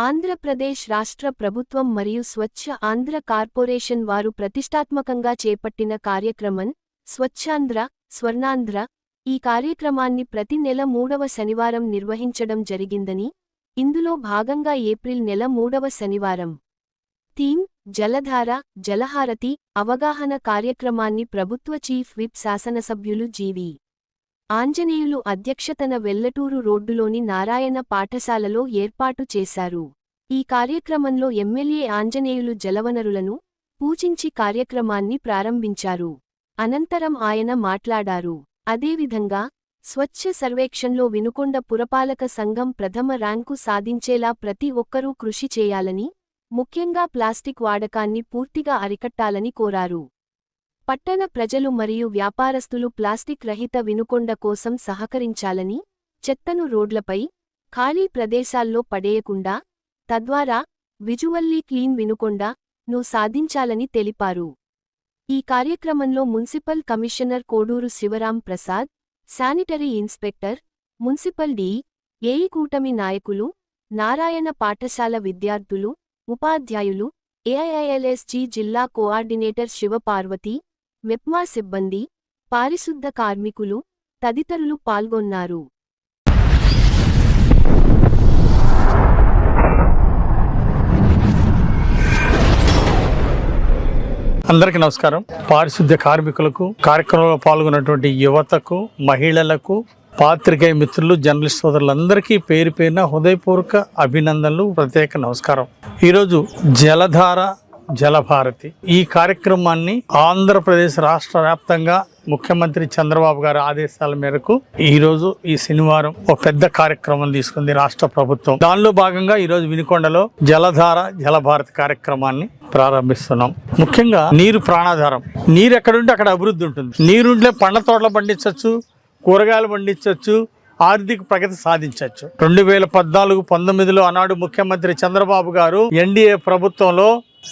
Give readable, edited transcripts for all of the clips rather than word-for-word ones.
ఆంధ్రప్రదేశ్ రాష్ట్ర ప్రభుత్వం మరియు స్వచ్ఛ ఆంధ్ర కార్పొరేషన్ వారు ప్రతిష్టాత్మకంగా చేపట్టిన కార్యక్రమం స్వచ్ఛాంధ్ర స్వర్ణాంధ్ర. ఈ కార్యక్రమాన్ని ప్రతి నెల 3వ శనివారం నిర్వహించడం జరిగిందని, ఇందులో భాగంగా ఏప్రిల్ నెల 3వ శనివారం థీమ్ జలధార జలహారతి అవగాహన కార్యక్రమాన్ని ప్రభుత్వ చీఫ్ విప్ శాసనసభ్యులు జీవి ఆంజనేయులు అధ్యక్షతన వెల్లటూరు రోడ్డులోని నారాయణ పాఠశాలలో ఏర్పాటు చేశారు. ఈ కార్యక్రమంలో ఎమ్మెల్యే ఆంజనేయులు జలవనరులను పూజించి కార్యక్రమాన్ని ప్రారంభించారు. అనంతరం ఆయన మాట్లాడారు. అదేవిధంగా స్వచ్ఛ సర్వేక్షణలో వినుకొండ పురపాలక సంఘం ప్రథమ ర్యాంకు సాధించేలా ప్రతి ఒక్కరూ కృషి చేయాలని, ముఖ్యంగా ప్లాస్టిక్ వాడకాన్ని పూర్తిగా అరికట్టాలని కోరారు. పట్టణ ప్రజలు మరియు వ్యాపారస్తులు ప్లాస్టిక్ రహిత వినుకొండ కోసం సహకరించాలని, చెత్తను రోడ్లపై, ఖాళీ ప్రదేశాల్లో పడేయకుండా, తద్వారా విజువల్లీ క్లీన్ వినుకొండ ను సాధించాలని తెలిపారు. ఈ కార్యక్రమంలో municipal commissioner Koduru Sivaram Prasad, sanitary inspector, municipal AE కూటమి నాయకులు, నారాయణ పాఠశాల విద్యార్థులు, ఉపాధ్యాయులు, ఏఐఐఎల్ఎస్జీ జిల్లా కోఆర్డినేటర్ శివపార్వతి, మెప్మా సిబ్బంది, పారిశుద్ధ కార్మికులు తదితరులు పాల్గొన్నారు. అందరికీ నమస్కారం. పారిశుద్ధ్య కార్మికులకు, కార్యక్రమంలో పాల్గొన్నటువంటి యువతకు, మహిళలకు, పాత్రికేయ మిత్రులు, జర్నలిస్ట్ సోదరులందరికీ పేరు పేరున హృదయపూర్వక అభినందనలు, ప్రత్యేక నమస్కారం. ఈరోజు జలధార జలభారతి ఈ కార్యక్రమాన్ని ఆంధ్రప్రదేశ్ రాష్ట్ర వ్యాప్తంగా ముఖ్యమంత్రి చంద్రబాబు గారి ఆదేశాల మేరకు ఈరోజు ఈ శనివారం ఒక పెద్ద కార్యక్రమం తీసుకుంది రాష్ట్ర ప్రభుత్వం. దానిలో భాగంగా ఈరోజు వినుకొండలో జలధార జలభారతి కార్యక్రమాన్ని ప్రారంభిస్తున్నాం. ముఖ్యంగా నీరు ప్రాణాధారం. నీరు ఎక్కడుంటే అక్కడ అభివృద్ధి ఉంటుంది. నీరుంటే పండ్ల తోటలు పండించవచ్చు, కూరగాయలు పండించవచ్చు, ఆర్థిక ప్రగతి సాధించవచ్చు. 2014-19లో ఆనాడు ముఖ్యమంత్రి చంద్రబాబు గారు ఎన్డీఏ ప్రభుత్వంలో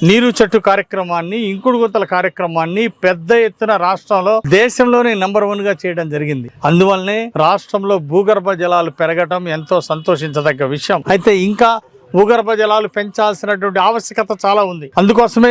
నీరు చెట్టు కార్యక్రమాన్ని, ఇంకుడు గుంతల కార్యక్రమాన్ని పెద్ద ఎత్తున రాష్ట్రంలో దేశంలోనే నంబర్ 1 గా చేయడం జరిగింది. అందువల్లనే రాష్ట్రంలో భూగర్భ జలాలు పెరగటం ఎంతో సంతోషించదగ్గ విషయం. అయితే ఇంకా భూగర్భ జలాలు పెంచాల్సినటువంటి ఆవశ్యకత చాలా ఉంది. అందుకోసమే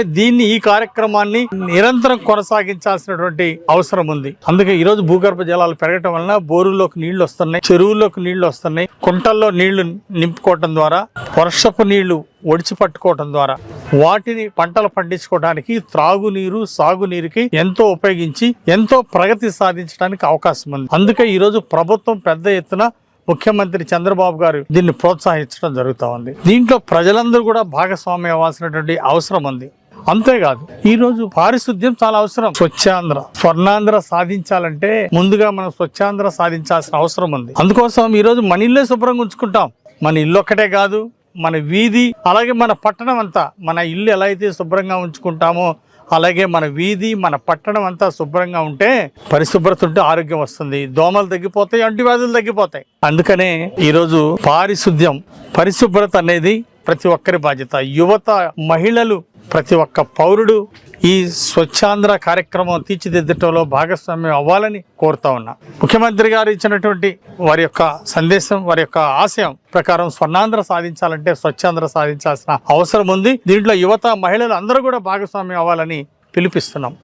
ఈ కార్యక్రమాన్ని నిరంతరం కొనసాగించాల్సినటువంటి అవసరం ఉంది. అందుకే ఈరోజు భూగర్భ జలాలు పెరగటం వలన బోరుల్లోకి నీళ్లు వస్తున్నాయి, చెరువుల్లోకి నీళ్లు వస్తున్నాయి, కుంటల్లో నీళ్లు నింపుకోవటం ద్వారా, వర్షపు నీళ్లు ఒడిచి పట్టుకోవటం ద్వారా వాటిని పంటలు పండించుకోవడానికి, త్రాగునీరు, సాగునీరుకి ఎంతో ఉపయోగించి ఎంతో ప్రగతి సాధించడానికి అవకాశం ఉంది. అందుకే ఈరోజు ప్రభుత్వం పెద్ద ఎత్తున ముఖ్యమంత్రి చంద్రబాబు గారు దీన్ని ప్రోత్సహించడం జరుగుతూ ఉంది. దీంట్లో ప్రజలందరూ కూడా భాగస్వామ్యం అవ్వాల్సినటువంటి అవసరం ఉంది. అంతేకాదు ఈరోజు పారిశుద్ధ్యం చాలా అవసరం. స్వచ్ఛాంధ్ర స్వర్ణాంధ్ర సాధించాలంటే ముందుగా మనం స్వచ్ఛాంధ్ర సాధించాల్సిన అవసరం ఉంది. అందుకోసం ఈరోజు మన ఇల్లే శుభ్రంగా ఉంచుకుంటాం. మన ఇల్లు ఒక్కటే కాదు, మన వీధి, అలాగే మన పట్టణం అంతా. మన ఇల్లు ఎలా అయితే శుభ్రంగా ఉంచుకుంటామో అలాగే మన వీధి, మన పట్టణం అంతా శుభ్రంగా ఉంటే, పరిశుభ్రత ఉంటే ఆరోగ్యం వస్తుంది, దోమలు తగ్గిపోతాయి, అంటువ్యాధులు తగ్గిపోతాయి. అందుకనే ఈరోజు పారిశుద్ధ్యం, పరిశుభ్రత అనేది ప్రతి ఒక్కరి బాధ్యత. యువత, మహిళలు, ప్రతి ఒక్క పౌరుడు ఈ స్వచ్ఛాంధ్ర కార్యక్రమం తీర్చిదిద్దటంలో భాగస్వామ్యం అవ్వాలని కోరుతా ఉన్నా. ముఖ్యమంత్రి గారు ఇచ్చినటువంటి వారి యొక్క సందేశం, వారి యొక్క ఆశయం ప్రకారం స్వర్ణాంధ్ర సాధించాలంటే స్వచ్ఛాంధ్ర సాధించాల్సిన అవసరం ఉంది. దీంట్లో యువత, మహిళలు అందరూ కూడా భాగస్వామ్యం అవ్వాలని పిలిపిస్తున్నాం.